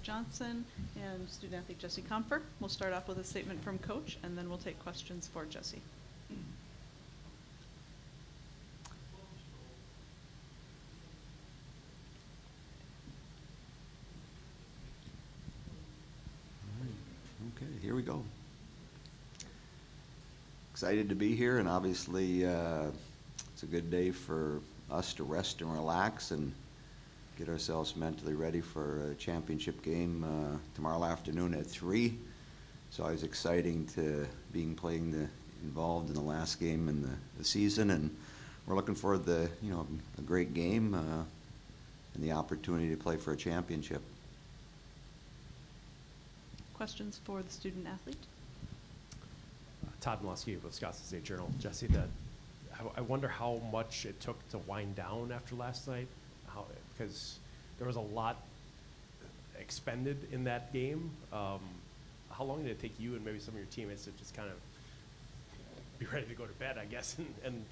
Johnson and student athlete Jesse Comfer. We'll start off with a statement from Coach, and then we'll take questions for Jesse. Okay, here we go. Excited to be here, and obviously it's a good day for us to rest and relax and get ourselves mentally ready for a championship game tomorrow afternoon at 3. So I was exciting to involved in the last game in the season, and we're looking forward to a great game and the opportunity to play for a championship. Questions for the student athlete? Todd Molesky with Wisconsin State Journal. Jesse, I wonder how much it took to wind down after last night, because there was a lot expended in that game. How long did it take you and maybe some of your teammates to just kind of be ready to go to bed, I guess, and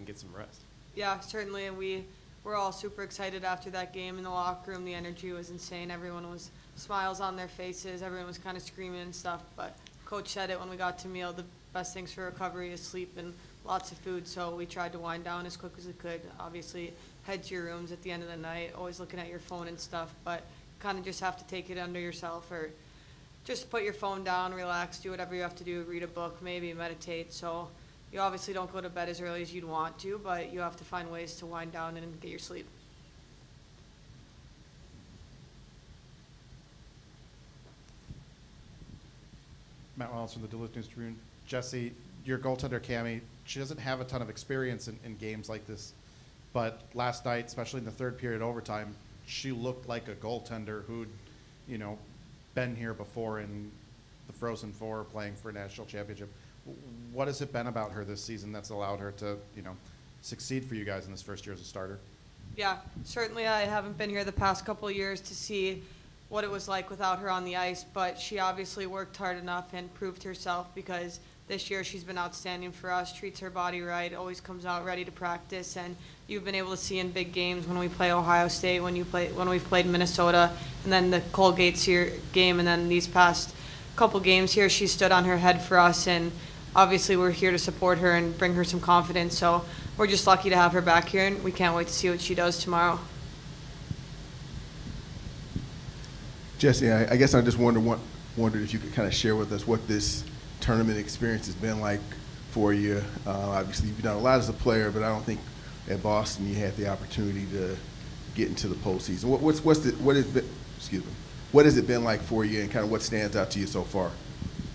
get some rest? Yeah, certainly, and we were all super excited after that game in the locker room. The energy was insane. Everyone was smiles on their faces. Everyone was kind of screaming and stuff, but Coach said it when we got to meal, the best things for recovery is sleep and lots of food, so we tried to wind down as quick as we could. Obviously, head to your rooms at the end of the night, always looking at your phone and stuff, but kind of just have to take it under yourself, or just put your phone down, relax, do whatever you have to do, read a book, maybe meditate. So you obviously don't go to bed as early as you'd want to, but you have to find ways to wind down and get your sleep. Matt Wallace from the Duluth News Tribune. Jesse, your goaltender, Cammie, she doesn't have a ton of experience in games like this, but last night, especially in the third period overtime, she looked like a goaltender who'd, been here before in the Frozen Four playing for a national championship. What has it been about her this season that's allowed her to, succeed for you guys in this first year as a starter? Yeah, certainly I haven't been here the past couple of years to see what it was like without her on the ice, but she obviously worked hard enough and proved herself, because this year she's been outstanding for us, treats her body right, always comes out ready to practice, and you've been able to see in big games when we play Ohio State, when we've played Minnesota, and then the Colgate game, and then these past couple games here, she stood on her head for us, and obviously we're here to support her and bring her some confidence, so we're just lucky to have her back here, and we can't wait to see what she does tomorrow. Jesse, I guess I just wondered if you could kind of share with us what this tournament experience has been like for you. Obviously, you've done a lot as a player, but I don't think at Boston you had the opportunity to get into the postseason. What has it been like for you, and kind of what stands out to you so far?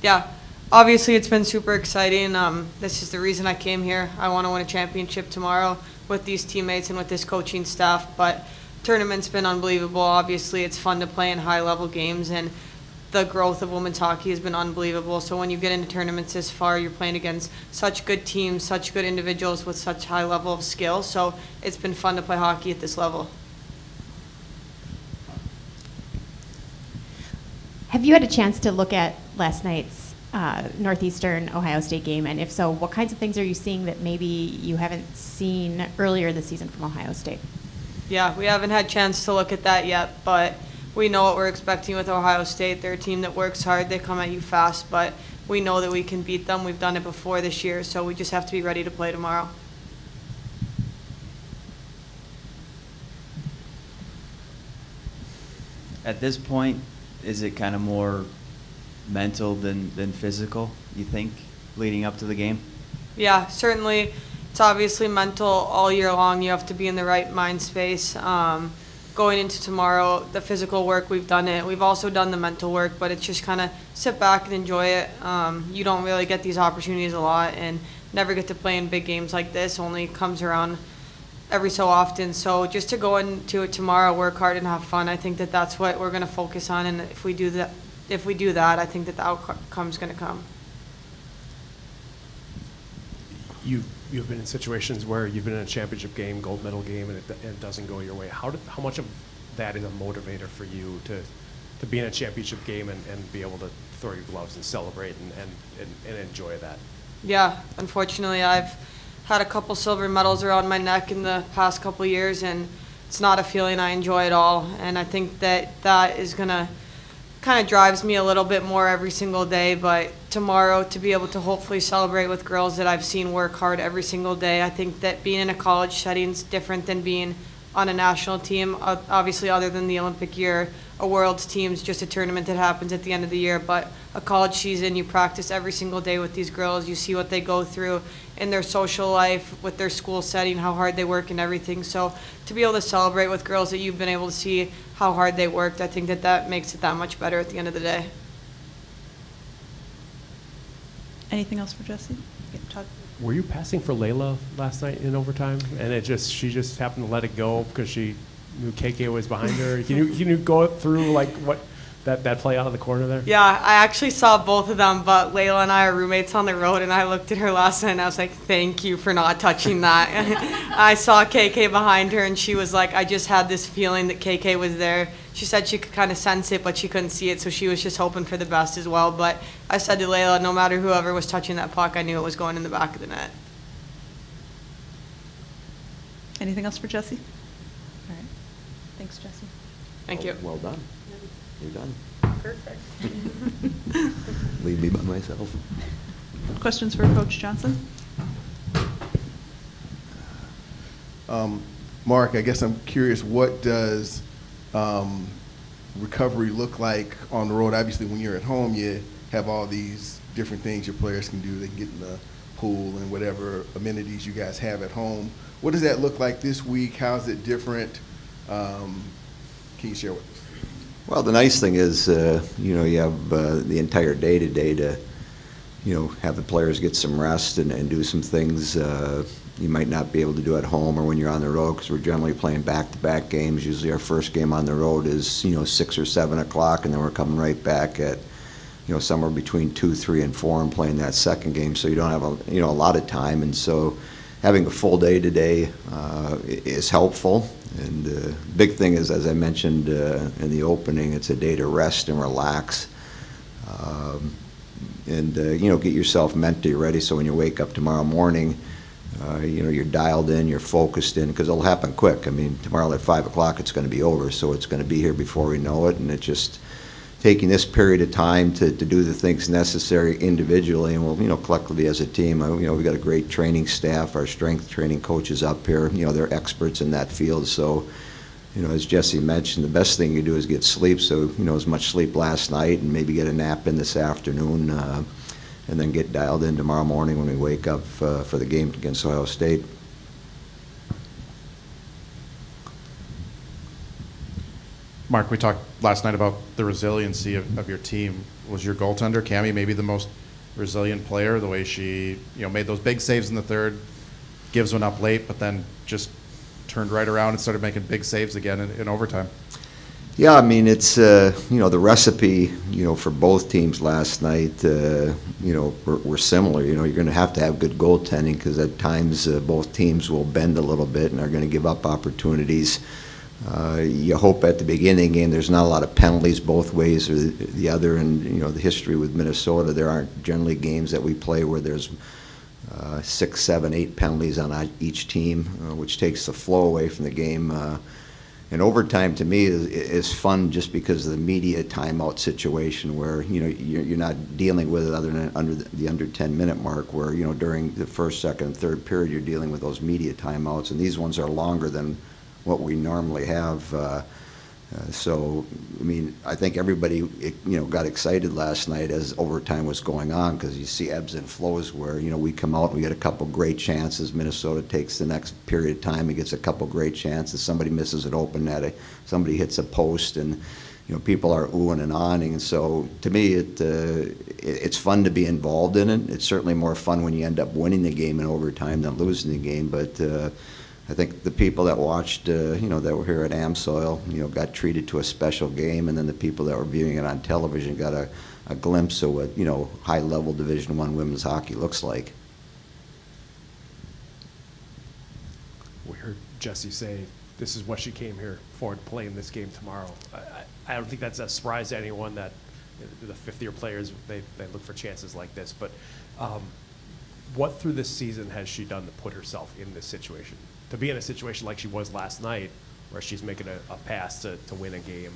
Yeah, obviously it's been super exciting. This is the reason I came here. I want to win a championship tomorrow with these teammates and with this coaching staff, but tournament's been unbelievable. Obviously, it's fun to play in high-level games, and the growth of women's hockey has been unbelievable. So when you get into tournaments this far, you're playing against such good teams, such good individuals with such high level of skill. So it's been fun to play hockey at this level. Have you had a chance to look at last night's Northeastern Ohio State game? And if so, what kinds of things are you seeing that maybe you haven't seen earlier this season from Ohio State? Yeah, we haven't had a chance to look at that yet, but we know what we're expecting with Ohio State. They're a team that works hard. They come at you fast, but we know that we can beat them. We've done it before this year, so we just have to be ready to play tomorrow. At this point, is it kind of more mental than physical, you think, leading up to the game? Yeah, certainly. It's obviously mental all year long. You have to be in the right mind space. Going into tomorrow, the physical work, we've done it. We've also done the mental work, but it's just kind of sit back and enjoy it. You don't really get these opportunities a lot, and never get to play in big games like this. Only comes around every so often. So just to go into it tomorrow, work hard and have fun. I think that that's what we're going to focus on, and if we do that, I think that the outcome's going to come. You've been in situations where you've been in a championship game, gold medal game, and it doesn't go your way. How much of that is a motivator for you to be in a championship game and be able to throw your gloves and celebrate and enjoy that? Yeah, unfortunately, I've had a couple silver medals around my neck in the past couple years, and it's not a feeling I enjoy at all. And I think that is going to kind of drives me a little bit more every single day. But tomorrow, to be able to hopefully celebrate with girls that I've seen work hard every single day, I think that being in a college setting is different than being on a national team. Obviously, other than the Olympic year, a world's team is just a tournament that happens at the end of the year. But a college season, you practice every single day with these girls. You see what they go through in their social life, with their school setting, how hard they work and everything. So to be able to celebrate with girls that you've been able to see how hard they worked, I think that makes it that much better at the end of the day. Anything else for Jessie? Yeah, Todd? Were you passing for Layla last night in overtime, and she just happened to let it go because she knew KK was behind her? Can you go through like what that play out of the corner there? Yeah, I actually saw both of them, but Layla and I are roommates on the road, and I looked at her last night and I was like, thank you for not touching that. I saw KK behind her, and she was like, I just had this feeling that KK was there. She said she could kind of sense it, but she couldn't see it, so she was just hoping for the best as well. But I said to Layla, no matter whoever was touching that puck, I knew it was going in the back of the net. Anything else for Jessie? All right. Thanks, Jessie. Thank you. Well done. You're done. Perfect. Leave me by myself. Questions for Coach Johnson? Mark, I guess I'm curious, what does recovery look like on the road? Obviously, when you're at home, you have all these different things your players can do. They can get in the pool and whatever amenities you guys have at home. What does that look like this week? How's it different? Can you share with us? Well, the nice thing is, you have the entire day today to, have the players get some rest and do some things you might not be able to do at home or when you're on the road, because we're generally playing back-to-back games. Usually our first game on the road is, 6 or 7 o'clock, and then we're coming right back at, somewhere between 2, 3, and 4 and playing that second game. So you don't have a lot of time, and so having a full day today is helpful. And the big thing is, as I mentioned in the opening, it's a day to rest and relax, and get yourself mentally ready so when you wake up tomorrow morning, you're dialed in, you're focused in, because it'll happen quick. I mean, tomorrow at 5 o'clock, it's going to be over, so it's going to be here before we know it, and it's just taking this period of time to do the things necessary individually, and we'll, collectively as a team. We've got a great training staff. Our strength training coaches up here, they're experts in that field. So, as Jessie mentioned, the best thing you do is get sleep. So, as much sleep last night and maybe get a nap in this afternoon, and then get dialed in tomorrow morning when we wake up for the game against Ohio State. Mark, we talked last night about the resiliency of your team. Was your goaltender, Cammie, maybe the most resilient player, the way she made those big saves in the third, gives one up late, but then just turned right around and started making big saves again in overtime? Yeah, I mean, it's, the recipe, for both teams last night, were similar. You're going to have good goaltending, because at times both teams will bend a little bit and are going to give up opportunities. You hope at the beginning of the game there's not a lot of penalties both ways or the other, and the history with Minnesota, there aren't generally games that we play where there's 6, 7, 8 penalties on each team, which takes the flow away from the game. And overtime to me is fun just because of the media timeout situation where you're not dealing with it other than under 10-minute mark, where during the first, second, and third period you're dealing with those media timeouts, and these ones are longer than what we normally have. So, I mean, I think everybody, got excited last night as overtime was going on, because you see ebbs and flows where, we come out and we get a couple great chances. Minnesota takes the next period of time and gets a couple great chances. Somebody misses an open net, somebody hits a post, and, people are oohing and ahhing. And so, to me, it's fun to be involved in it. It's certainly more fun when you end up winning the game in overtime than losing the game, but I think the people that watched, that were here at AmSoil, got treated to a special game, and then the people that were viewing it on television got a glimpse of what, high-level Division I women's hockey looks like. We heard Jessie say this is what she came here for, to play in this game tomorrow. I don't think that's a surprise to anyone that the fifth-year players, they look for chances like this. But what through this season has she done to put herself in this situation? To be in a situation like she was last night, where she's making a pass to win a game,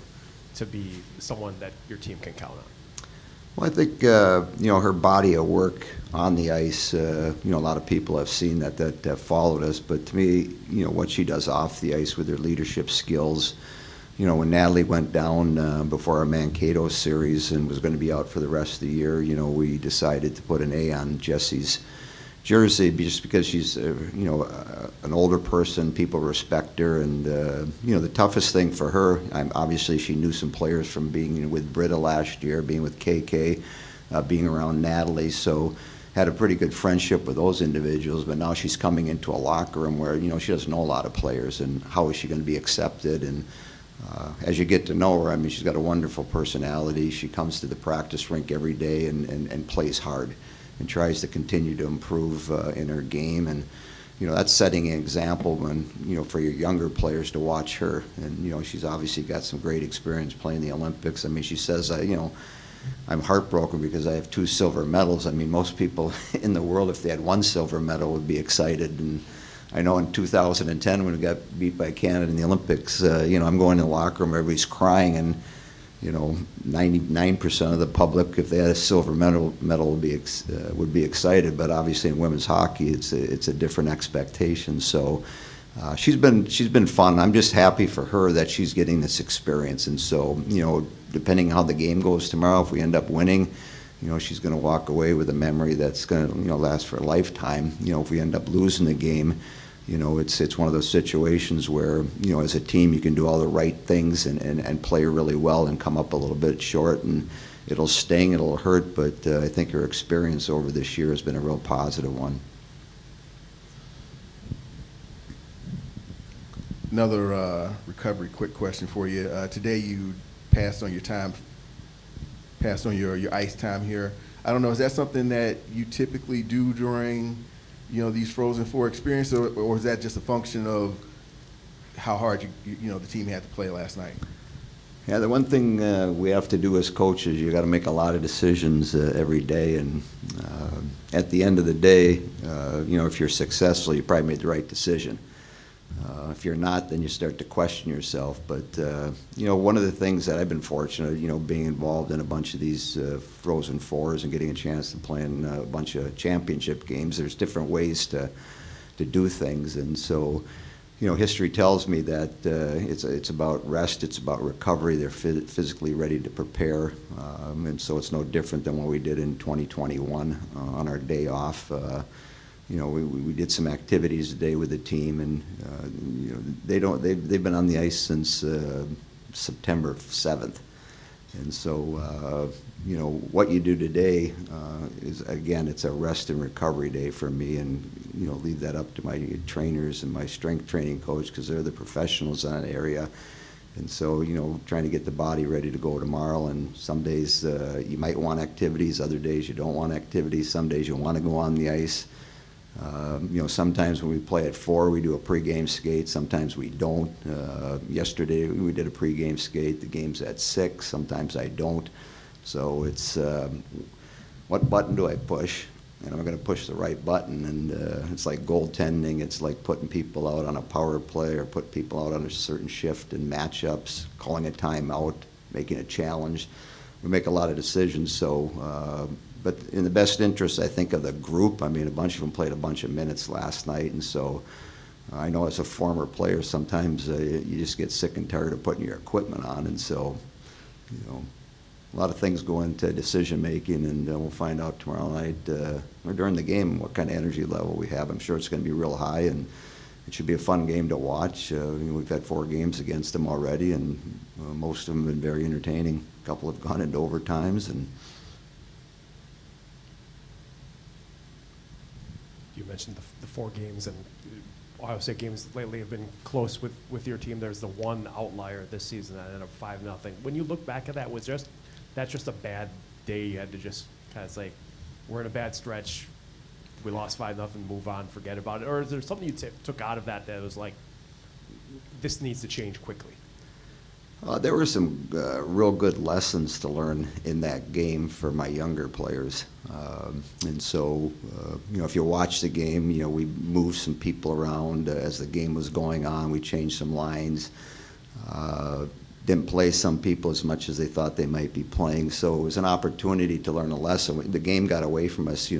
to be someone that your team can count on? Well, I think, her body of work on the ice, a lot of people have seen that followed us. But to me, what she does off the ice with her leadership skills, when Natalie went down before our Mankato series and was going to be out for the rest of the year, we decided to put an A on Jessie's jersey just because she's, an older person. People respect her. And, the toughest thing for her, obviously she knew some players from being with Britta last year, being with KK, being around Natalie. So had a pretty good friendship with those individuals. But now she's coming into a locker room where, she doesn't know a lot of players. And how is she going to be accepted? And as you get to know her, I mean, she's got a wonderful personality. She comes to the practice rink every day and plays hard and tries to continue to improve in her game. And, that's setting an example when, for your younger players to watch her. And, she's obviously got some great experience playing the Olympics. I mean, she says, I'm heartbroken because I have 2 silver medals. I mean, most people in the world, if they had 1 silver medal, would be excited. And I know in 2010 when we got beat by Canada in the Olympics, I'm going in the locker room, everybody's crying, and 99% of the public, if they had a silver medal would be excited. But obviously in women's hockey, it's a different expectation. So she's been fun. I'm just happy for her that she's getting this experience. And so depending how the game goes tomorrow, if we end up winning, she's going to walk away with a memory that's going to last for a lifetime. If we end up losing the game, it's one of those situations where, as a team, you can do all the right things and play really well and come up a little bit short, and it'll sting, it'll hurt, but I think her experience over this year has been a real positive one. Another recovery quick question for you. Today you passed on your ice time here. I don't know, is that something that you typically do during these Frozen Four experiences, or is that just a function of how hard the team had to play last night? Yeah, the one thing we have to do as coaches, you got to make a lot of decisions every day, and at the end of the day, if you're successful, you probably made the right decision. If you're not, then you start to question yourself. But one of the things that I've been fortunate, being involved in a bunch of these Frozen Fours and getting a chance to play in a bunch of championship games, there's different ways to do things. And so, history tells me that it's about rest, it's about recovery. They're physically ready to prepare, and so it's no different than what we did in 2021 on our day off. We did some activities today with the team, and they've been on the ice since September 7th, and so what you do today is, again, it's a rest and recovery day for me, and leave that up to my trainers and my strength training coach, because they're the professionals in that area. And so, trying to get the body ready to go tomorrow. And some days you might want activities, other days you don't want activities. Some days you want to go on the ice. Sometimes when we play at 4, we do a pregame skate. Sometimes we don't. Yesterday we did a pregame skate. The game's at 6. Sometimes I don't. So it's what button do I push? And I'm going to push the right button. And it's like goaltending. It's like putting people out on a power play or put people out on a certain shift in matchups, calling a timeout, making a challenge. We make a lot of decisions. So. But in the best interest, I think, of the group. I mean, a bunch of them played a bunch of minutes last night, and so I know as a former player, sometimes you just get sick and tired of putting your equipment on, and so, a lot of things go into decision making, and we'll find out tomorrow night or during the game what kind of energy level we have. I'm sure it's going to be real high, and it should be a fun game to watch. We've had 4 games against them already, and most of them have been very entertaining. A couple have gone into overtimes, and You mentioned the 4 games, and Ohio State games lately have been close with your team. There's the one outlier this season that ended up 5-0. When you look back at that, was that's just a bad day? You had to just kind of say, we're in a bad stretch, we lost 5-0, move on, forget about it? Or is there something you took out of that was like, this needs to change quickly? There were some real good lessons to learn in that game for my younger players. And so, if you watch the game, we moved some people around as the game was going on. We changed some lines. Didn't play some people as much as they thought they might be playing. So it was an opportunity to learn a lesson. The game got away from us,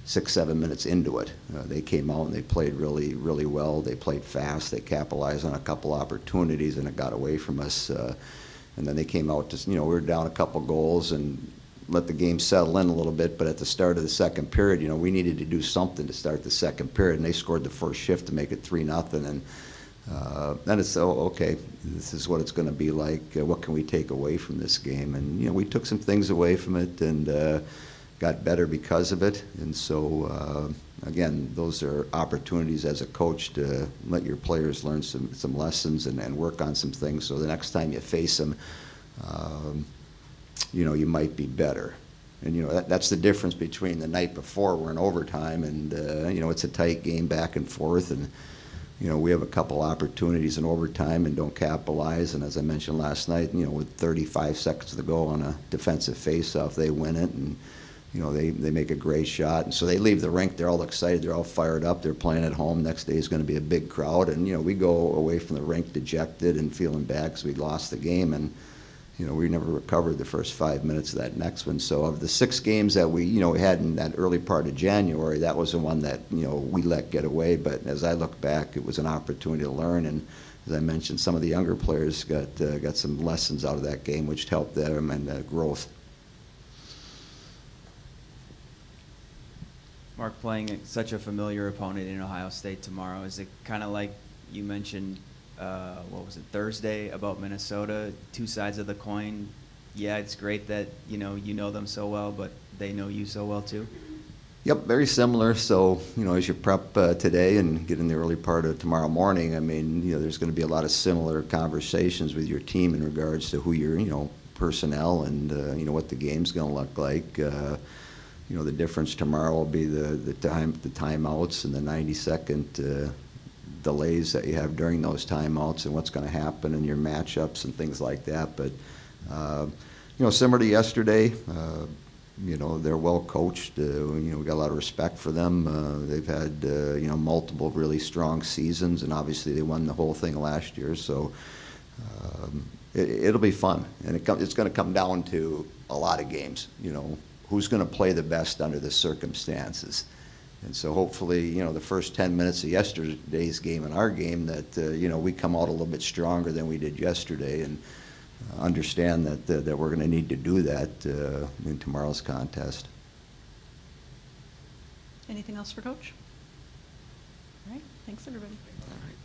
6-7 minutes into it. They came out and they played really, really well. They played fast. They capitalized on a couple opportunities, and it got away from us. And then they came out to, we were down a couple goals and let the game settle in a little bit. But at the start of the second period, we needed to do something to start the second period, and they scored the first shift to make it 3-0. And then it's, okay, this is what it's going to be like. What can we take away from this game? And, we took some things away from it and got better because of it. And so, again, those are opportunities as a coach to let your players learn some lessons and work on some things so the next time you face them, you might be better. And, that's the difference between the night before, we're in overtime, and, it's a tight game back and forth. And, we have a couple opportunities in overtime and don't capitalize. And as I mentioned last night, with 35 seconds to go on a defensive faceoff, they win it. And, they make a great shot. And so they leave the rink, they're all excited, they're all fired up, they're playing at home. Next day is going to be a big crowd. And, we go away from the rink dejected and feeling bad because we lost the game. And, we never recovered the first 5 minutes of that next one. So of the 6 games that we, had in that early part of January, that was the one that, we let get away. But as I look back, it was an opportunity to learn. And as I mentioned, some of the younger players got some lessons out of that game, which helped them and growth. Mark, playing such a familiar opponent in Ohio State tomorrow, is it kind of like you mentioned, Thursday about Minnesota, two sides of the coin? Yeah, it's great that, you know them so well, but they know you so well too? Yep, very similar. So, as you prep today and get in the early part of tomorrow morning, I mean, there's going to be a lot of similar conversations with your team in regards to who your, personnel and, what the game's going to look like. The difference tomorrow will be the timeouts and the 90-second delays that you have during those timeouts and what's going to happen in your matchups and things like that. But, similar to yesterday, they're well coached. We got a lot of respect for them. They've had, multiple really strong seasons, and obviously they won the whole thing last year. So it'll be fun. And it's going to come down to a lot of games, who's going to play the best under the circumstances. And so hopefully, the first 10 minutes of yesterday's game and our game that, we come out a little bit stronger than we did yesterday and understand that we're going to need to do that in tomorrow's contest. Anything else for Coach? All right, thanks, everybody. All right.